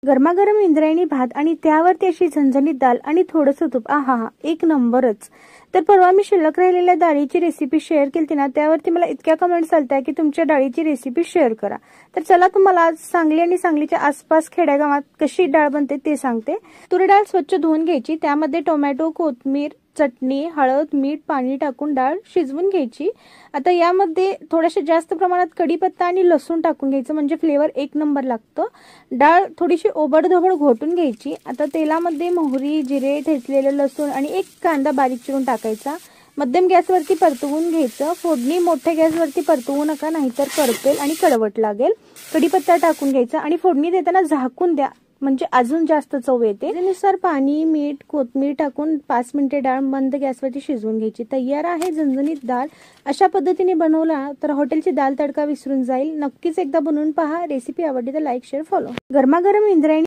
गरमागरम इंद्रायणी भात आणि त्यावरती अशी झणझणीत दाल आणि थोडंसं तूप, आहा हा एक नंबरच। तर परवा मी शिल्लक राहिलेल्या डाळीची रेसिपी शेअर केली ना, त्यावरती मला इतक्या कमेंट्स आलत्या की तुमच्या डाळीची रेसिपी शेअर करा। तर चला तुम्हाला आज सांगली आणि सांगलीच्या आसपास खेड्यागावात कशी डाळ बनते ते सांगते। तूर डाळ स्वच्छ धुवून घ्यायची, त्यामध्ये टोमॅटो, कोथिंबीर, चटणी, हळद, मीठ, पाणी टाकून डाळ शिजवून घ्यायची। आता यामध्ये थोड्याशा जास्त प्रमाणात कढीपत्ता आणि लसूण टाकून घ्यायचं, म्हणजे फ्लेवर एक नंबर लागतं। डाळ थोडीशी ओबडधोबड घोटून घ्यायची। आता तेलामध्ये मोहरी, जिरे, ठेचलेलं लसूण आणि एक कांदा बारीक चिरून टाकायचा। मध्यम गॅसवरती परतवून घ्यायचं। फोडणी मोठ्या गॅसवरती परतवू नका, नाहीतर करपेल आणि कडवट लागेल। कढीपत्ता टाकून घ्यायचा आणि फोडणी देताना झाकून द्या, म्हणजे अजून जास्त चव येते। त्यानुसार पाणी, मीठ, कोथिंबीर टाकून 5 मिनिटे डाळ मंद गॅसवरती शिजवून घ्यायची। तयार आहे झणझणीत डाळ। अशा पद्धतीने बनवला तर हॉटेलची दाल तडका विसरून जाईल। नक्कीच एकदा बनवून पहा। रेसिपी आवडली तर लाईक, शेअर, फॉलो। गरमागरम इंद्रायणी